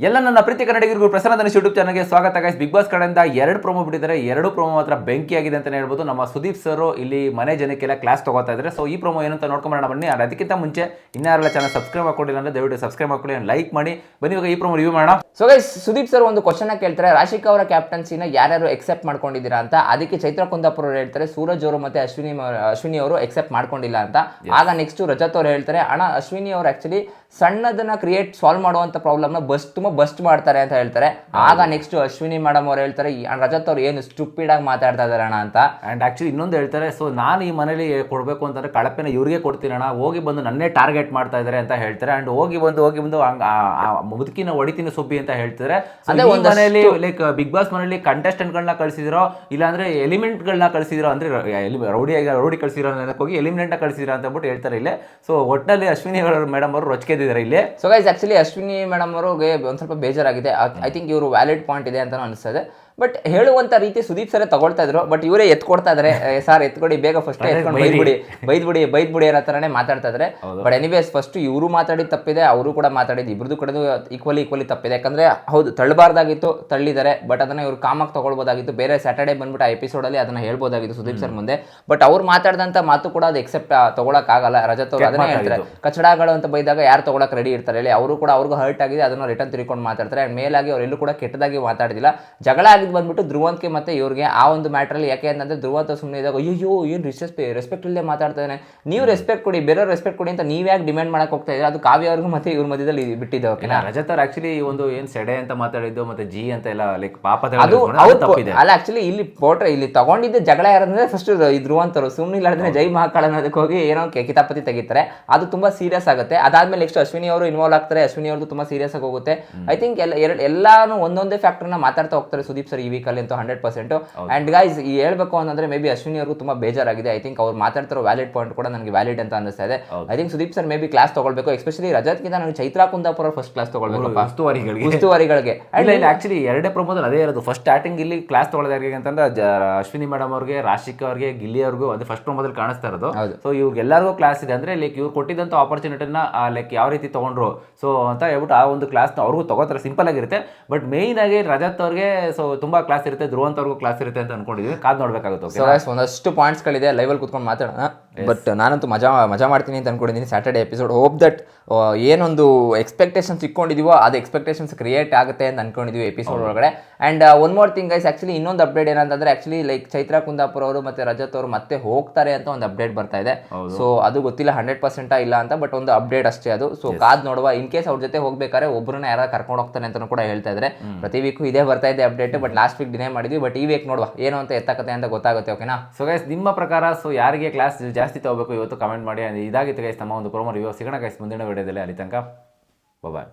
ಎಲ್ಲ ನನ್ನ ಪ್ರೀತಿ ಕನ್ನಡಿಗರಿಗೂ ಪ್ರಸನ್ನ ಧನುಷ್ ಯೂಟ್ಯೂಬ್ ಚಾನಲ್ಗೆ ಸ್ವಾಗತ ಗೈಸ್. ಬಿಗ್ ಬಾಸ್ ಕಡೆಯಿಂದ 2 ಪ್ರೊಮೋ ಬಿಟ್ಟಿದ್ದಾರೆ. 2 ಪ್ರೊಮೋ ಮಾತ್ರ ಬೆಂಕಿಯಾಗಿದೆ ಅಂತಲೇ ಹೇಳ್ಬೋದು. ನಮ್ಮ ಸುದೀಪ್ ಸರ್ ಇಲ್ಲಿ ಮನೆ ಜನಕ್ಕೆಲ್ಲ ಕ್ಲಾಸ್ ತಗೋತಾ ಇದ್ದಾರೆ. ಸೊ ಈ ಪ್ರೊಮೋ ಏನಂತ ನೋಡ್ಕೊಂಬರೋಣ ಬನ್ನಿ. ಅದಕ್ಕಿಂತ ಮುಂಚೆ ಇನ್ಯಾರೆಲ್ಲ ಚಾನಲ್ ಸಬ್ಸ್ಕ್ರೈಬ್ ಮಾಡ್ಕೊಂಡಿಲ್ಲ ಅಂದ್ರೆ ದಯವಿಟ್ಟು ಸಬ್ಸ್ಕ್ರೈಬ್ ಮಾಡ್ಕೊಳ್ಳಿ, ಲೈಕ್ ಮಾಡಿ. ಬನ್ನಿ ಇವಾಗ ಈ ಪ್ರೊಮೋ ರಿವ್ಯೂ ಮಾಡೋಣ. ಸೊ ಗೈಸ್, ಸುದೀಪ್ ಸರ್ ಒಂದು ಕ್ವಶನ್ ಕೇಳ್ತಾರೆ, ರಾಶಿಕಾ ಅವರ ಕ್ಯಾಪ್ಟನ್ಸಿನ ಯಾರ್ಯಾರು ಎಕ್ಸೆಪ್ಟ್ ಮಾಡ್ಕೊಂಡಿದ್ದೀರಾ ಅಂತ. ಅದಕ್ಕೆ ಚೈತ್ರ ಕುಂದಾಪುರ ಅವರು ಹೇಳ್ತಾರೆ ಸೂರಜ್ ಅವರು ಮತ್ತೆ ಅಶ್ವಿನಿ ಅವರು ಎಕ್ಸೆಪ್ಟ್ ಮಾಡ್ಕೊಂಡಿಲ್ಲ ಅಂತ. ಆಗ ನೆಕ್ಸ್ಟ್ ರಜತ್ ಅವರು ಹೇಳ್ತಾರೆ, ಅಣ್ಣ ಅಶ್ವಿನಿ ಅವರು ಆಕ್ಚುಲಿ ಸಣ್ಣದನ್ನ ಸಾಲ್ವ್ ಮಾಡುವಂತ ಪ್ರಾಬ್ಲಮ್ನ ತುಂಬಾ ಬಸ್ಟ್ ಮಾಡ್ತಾರೆ ಅಂತ ಹೇಳ್ತಾರೆ. ಆಗ ನೆಕ್ಸ್ಟ್ ಅಶ್ವಿನಿ ಮೇಡಮ್ ಅವ್ರು ಹೇಳ್ತಾರೆ, ರಜತ್ ಅವ್ರು ಏನು ಸ್ಟುಪಿಡ್ ಆಗಿ ಮಾತಾಡ್ತಾ ಇದಾರೆ ಅಣ್ಣ ಅಂತ. ಅಂಡ್ ಆಕ್ಚುಲಿ ಇನ್ನೊಂದು ಹೇಳ್ತಾರೆ, ಸೊ ನಾನು ಈ ಮನೇಲಿ ಕೊಡ್ಬೇಕು ಅಂತಂದ್ರೆ ಕಳಪೆನ ಇವ್ರಿಗೆ ಕೊಡ್ತೀನಿ ಅಣ್ಣ, ಹೋಗಿ ಬಂದು ನನ್ನೇ ಟಾರ್ಗೆಟ್ ಮಾಡ್ತಾ ಇದಾರೆ ಅಂತ ಹೇಳ್ತಾರೆ. ಅಂಡ್ ಹೋಗಿ ಬಂದು ಮುದುಕಿನ ಹೊಡಿತೀನಿ ಸುಬ್ಬಿ ಅಂತ ಹೇಳ್ತಾರೆ. ಮನೆಯಲ್ಲಿ ಲೈಕ್ ಬಿಗ್ ಬಾಸ್ ಮನೆಯಲ್ಲಿ ಕಂಟೆಸ್ಟೆಂಟ್ ಗಳನ್ನ ಕಳಿಸಿದಿರೋ ಇಲ್ಲಾಂದ್ರೆ ಎಲಿಮೆಂಟ್ ಗಳನ್ನ ಕಳಿಸಿದಿರೋ ಅಂದ್ರೆ ರೌಡಿ ಕಳಿಸಿರೋ ಹೋಗಿ ಎಲಿಮೆಂಟ್ ಕಳಿಸಿದಿರೋ ಅಂತ ಹೇಳ್ಬಿಟ್ಟು ಹೇಳ್ತಾರೆ ಇಲ್ಲೇ. ಸೊ ಒಟ್ಟಿನಲ್ಲಿ ಅಶ್ವಿನಿ ಮೇಡಮ್ ಅವರು ರೊಚ್ಕೆದಿದ್ದಾರೆ ಇಲ್ಲಿ. So guys, actually Ashwini madam ಅವರಿಗೆ ಒಂದ್ ಸ್ವಲ್ಪ ಬೇಜಾರಾಗಿದೆ. ಐ ಥಿಂಕ್ ಇವರು ವ್ಯಾಲಿಡ್ ಪಾಯಿಂಟ್ ಇದೆ ಅಂತ ಅನಿಸ್ತದೆ. ಬಟ್ ಹೇಳುವಂತ ರೀತಿ ಸುದೀಪ್ ಸರೇ ತಗೊಳ್ತಾ ಇದ್ರು, ಬಟ್ ಇವರೇ ಎತ್ಕೊಡ್ತಾ ಇದಾರೆ. ಸರ್ ಎತ್ಕೊಡಿ, ಬೇಗ ಫಸ್ಟ್ ಎತ್ಕೊಂಡು ಬೈದ್ಬಿಡಿ ಅನ್ನೋ ತರನೇ ಮಾತಾಡ್ತಾ ಇದಾರೆ. ಬಟ್ ಎನಿವೇಸ್ ಫಸ್ಟ್ ಇವರು ಮಾತಾಡಿದ ತಪ್ಪಿದೆ, ಅವರು ಕೂಡ ಮಾತಾಡಿದ್ದು, ಇಬ್ರದ್ದು ಕಡೆ ಈಕ್ವಲಿ ತಪ್ಪಿದೆ. ಯಾಕಂದ್ರೆ ಹೌದು ತಳ್ಳಬಾರ್ದಾಗಿತ್ತು, ತಳ್ಳಿದ್ದಾರೆ. ಬಟ್ ಅದನ್ನ ಇವ್ರು ಕಾಮಾಗಿ ತಗೊಳ್ಬೋದಾಗಿತ್ತು. ಬೇರೆ ಸ್ಯಾಟರ್ಡೆ ಬಂದ್ಬಿಟ್ಟು ಆ ಎಪಿಸೋಡ್ ಅಲ್ಲಿ ಅದನ್ನ ಹೇಳ್ಬೋದಾಗಿತ್ತು ಸುದೀಪ್ ಸರ್ ಮುಂದೆ. ಬಟ್ ಅವ್ರು ಮಾತಾಡಿದಂತ ಮಾತು ಕೂಡ ಅದು ಎಕ್ಸೆಪ್ಟ್ ತಗೊಳಕ್ ಆಗಲ್ಲ. ರಜತ್ ಅವರು ಅದನ್ನೇ ಹೇಳ್ತಾರೆ, ಕಚಡಗಳು ಅಂತ ಬೈದಾಗ ಯಾರು ತಗೊಳಕ್ ರೆಡಿ ಇರ್ತಾರೆ ಹೇಳಿ. ಅವರು ಕೂಡ ಅವ್ರಿಗೂ ಹರ್ಟ್ ಆಗಿದೆ, ಅದನ್ನ ರಿಟರ್ನ್ ತಿರ್ಕೊಂಡು ಮಾತಾಡ್ತಾರೆ. ಅಂಡ್ ಮೇಲಾಗಿ ಅವರೆಲ್ಲೂ ಕೂಡ ಕೆಟ್ಟದಾಗಿ ಮಾತಾಡಿದಿಲ್ಲ. ಜಗಳ ಬಂದ್ಬಿಟ್ಟು ಧ್ರುವಂತ್ಗೆ ಮತ್ತೆ ಇವ್ರಿಗೆ ಆ ಒಂದು ಮ್ಯಾಟರ್ ಅಲ್ಲಿ. ಯಾಕೆ ಅಂತಂದ್ರೆ ಧ್ರುವಂತ ಸುಮ್ಮನೆ ಇದ್ದಾಗ ಅಯ್ಯೋ ಏನು ರೆಸ್ಪೆಕ್ಟ್ ಇಲ್ಲದೆ ಮಾತಾಡ್ತಾನೆ, ನೀವು ರೆಸ್ಪೆಕ್ಟ್ ಕೊಡಿ, ಬೇರೆಯವ್ರು ರೆಸ್ಪೆಕ್ಟ್ ಕೊಡಿ ಅಂತ ನೀವ್ ಯಾಕೆ ಡಿಮ್ಯಾಂಡ್ ಮಾಡಕ್ ಹೋಗ್ತಾ ಇದ್ರೆ, ಅದು ಕಾವ್ಯ ಅವ್ರಿಗೂ ಮತ್ತೆ ಇವ್ರ ಮಧ್ಯದಲ್ಲಿ ಬಿಟ್ಟಿದೆ. ಓಕೆನಾ, ರಜತ್ ಅವ್ರು ಆಕ್ಚುಲಿ ಒಂದು ಏನ್ ಸೆಡೆ ಅಂತ ಮಾತಾಡಿದ್ದು ಮತ್ತೆ ಜಿ ಅಂತ ಎಲ್ಲ ಲೈಕ್ ಪಾಪ ಅದು ಅಲ್ಲ. ಆಕ್ಚುಲಿ ಇಲ್ಲಿ ಪೋಟ್ರೆ ಇಲ್ಲಿ ತಗೊಂಡಿದ್ದ ಜಗಳ ಯಾರಂದ್ರೆ ಫಸ್ಟ್ ಧ್ರುವಂತರು ಸುಮ್ಮನೆ ಇಲ್ಲಾದ್ರೆ ಜೈ ಮಹಾಕಾಳ ಅನ್ನೋದಕ್ಕೆ ಹೋಗಿ ಏನೋ ಕಿತಾಪತಿ ತೆಗಿತಾರೆ. ಅದು ತುಂಬಾ ಸೀರಿಯಸ್ ಆಗುತ್ತೆ. ಅದಾದ್ಮೇಲೆ ನೆಕ್ಸ್ಟ್ ಅಶ್ವಿನಿ ಅವರು ಇನ್ವಾಲ್ವ್ ಆಗ್ತಾರೆ. ಅಶ್ವಿನಿ ಅವ್ರದ್ದು ತುಂಬಾ ಸೀರಿಯಸ್ ಆಗಿ ಹೋಗುತ್ತೆ. ಐ ಥಿಂಕ್ ಎಲ್ಲಾನು ಒಂದೊಂದೇ ಫ್ಯಾಕ್ಟರ್ ನ ಮಾತಾಡ್ತಾ ಹೋಗ್ತಾರೆ ಸುದೀಪ್ ಸರ್ ಈ ವೀಕ್ ಅಲ್ಲಿ ಅಂತೂ 100%. ಅಂಡ್ ಗೈಸ್, ಈ ಹೇಳ್ಬೇಕು ಅಂತಂದ್ರೆ ಮೇ ಬಿ ಅಶ್ವಿನಿ ಅವ್ರಿಗೂ ತುಂಬಾ ಬೇಜಾರಾಗಿದೆ. ಐ ಥಿಂಕ್ ಅವ್ರು ಮಾತಾಡ್ತಿರೋ ವ್ಯಾಲಿಡ್ ಪಾಯಿಂಟ್ ಕೂಡ ನನಗೆ ವ್ಯಾಲಿಡ್ ಅಂತ ಅನಿಸ್ತಾ ಇದೆ. I think Sudeep sir may be class ತಗೊಳ್ಬೇಕು. ಎಸ್ಪೆಷಲಿ ರಜತ್ಗಿಂತ ನನಗೆ ಚೈತ್ರಾ ಕುಂದಾಪುರ ಫಸ್ಟ್ ಕ್ಲಾಸ್ ತಗೊಳ್ಬೇಕು ಉಸ್ತುವಾರಿಗಳಿಗೆ. ಆಕ್ಚುಲಿ ಎರಡೇ ಪ್ರಮೋದಲ್ಲಿ ಅದೇ ಇರೋದು. ಫಸ್ಟ್ ಸ್ಟಾರ್ಟಿಂಗ್ ಇಲ್ಲಿ ಕ್ಲಾಸ್ ತಗೊಳ್ಳೋದು ಅಂತಂದ್ರೆ ಅಶ್ವಿನಿ ಮೇಡಮ್ ಅವ್ರಿಗೆ, ರಾಶಿಕಾ ಅವ್ರಿಗೆ, ಗಿಲ್ಲಿ ಅವ್ರಿಗೂ ಅದೇ ಫಸ್ಟ್ ಪ್ರಮೋದಲ್ಲಿ ಕಾಣಿಸ್ತಾ ಇರೋದು. ಸೊ ಇವ್ರಿಗೆ ಎಲ್ಲರಿಗೂ ಕ್ಲಾಸ್ ಇದೆ ಅಂದ್ರೆ ಲೈಕ್ ಇವ್ರು ಕೊಟ್ಟಿದ್ದಂತ ಆಪರ್ಚುನಿಟಿನ ಲೈಕ್ ಯಾವ ರೀತಿ ತಗೊಂಡ್ರು ಸೊ ಅಂತ ಹೇಳ್ಬಿಟ್ಟು ಆ ಒಂದು ಕ್ಲಾಸ್ ಅವ್ರಿಗೂ ತಗೋತಾರೆ. ಸಿಂಪಲ್ ಆಗಿರುತ್ತೆ. ಬಟ್ ಮೇಯ್ನ್ ಆಗಿ ರಜತ್ ಅವ್ರಿಗೆ ಸೊ ತುಂಬಾ ಕ್ಲಾಸ್ ಇರುತ್ತೆ, ಧ್ರುವಂತ್ ಅವ್ರಿಗೂ ಕ್ಲಾಸ್ ಇರುತ್ತೆ ಅಂತ ಅನ್ಕೊಂಡಿದ್ವಿ. ಕಾದ್ ನೋಡ್ಬೇಕಾಗುತ್ತೆ. ಒಂದಷ್ಟು ಪಾಯಿಂಟ್ಸ್ ಗಳಿದೆ, ಲೈವ್ ಅಲ್ಲಿ ಕುತ್ಕೊಂಡು ಮಾತಾಡೋಣ. ಬಟ್ ನಾನಂತೂ ಮಜಾ ಮಾಡ್ತೀನಿ ಅಂತ ಅನ್ಕೊಂಡಿದ್ದೀನಿ ಸ್ಯಾಟರ್ಡೆ ಎಪಿಸೋಡ್. ಹೋಪ್ ದಟ್ ಏನೊಂದು ಎಕ್ಸ್ಪೆಕ್ಟೇಷನ್ಸ್ ಇಟ್ಕೊಂಡಿದೀವೋ ಅದು ಎಕ್ಸ್ಪೆಕ್ಟೇಷನ್ಸ್ ಕ್ರಿಯೇಟ್ ಆಗುತ್ತೆ ಅಂತ ಅನ್ಕೊಂಡಿದ್ವಿ ಎಪಿಸೋಡ್ ಒಳಗಡೆ. And one more thing guys, actually ಇನ್ನೊಂದು ಅಪ್ಡೇಟ್ ಏನಂತಂದ್ರೆ ಆಕ್ಚುಲಿ ಲೈಕ್ ಚೈತ್ರಾ ಕುಂದಾಪುರ ಅವರು ಮತ್ತೆ ರಜತ್ ಅವರು ಮತ್ತೆ ಹೋಗ್ತಾರೆ ಅಂತ ಒಂದು ಅಪ್ಡೇಟ್ ಬರ್ತಾ ಇದೆ. ಸೊ ಅದು ಗೊತ್ತಿಲ್ಲ 100% ಇಲ್ಲ ಅಂತ, ಬಟ್ ಒಂದು ಅಪ್ಡೇಟ್ ಅಷ್ಟೇ ಅದು. ಸೊ ಕಾದ್ ನೋಡುವ. ಇನ್ ಕೇಸ್ ಅವ್ರ ಜೊತೆ ಹೋಗ್ಬೇಕಾದ್ರೆ ಒಬ್ಬರನ್ನ ಯಾರು ಕರ್ಕೊಂಡು ಹೋಗ್ತಾನೆ ಅಂತ ಕೂಡ ಹೇಳ್ತಾ ಇದ್ದಾರೆ. ಪ್ರತಿ ವೀಕು ಇದೇ ಬರ್ತಾ ಇದೆ ಅಪ್ಡೇಟ್. ಬಟ್ ಲಾಸ್ಟ್ ವೀಕ್ ಡಿನೇ ಮಾಡಿದ್ವಿ. ಬಟ್ ಈ ವೀಕ್ ನೋಡುವ ಏನು ಅಂತ ಎತ್ತಕತೆ ಅಂತ ಗೊತ್ತಾಗುತ್ತೆ. ಓಕೆನಾ. ಸೊ ಗೈಸ್, ನಿಮ್ಮ ಪ್ರಕಾರ ಸೊ ಯಾರಿಗೆ ಕ್ಲಾಸ್ ಜಾಸ್ತಿ ತಗೋಬೇಕು ಇವತ್ತು ಕಮೆಂಟ್ ಮಾಡಿ. ಇದಾಗಿತ್ತು ಗೈಸ್ ನಮ್ಮ ಒಂದು ಪ್ರೋಮೋ ರಿವ್ಯೂ. ಸಿಗೋಣ ಗೈಸ್ ಮುಂದಿನ ವಿಡಿಯೋದಲ್ಲಿ. ಅಲ್ಲಿ ತನಕ ಬಾಯ್.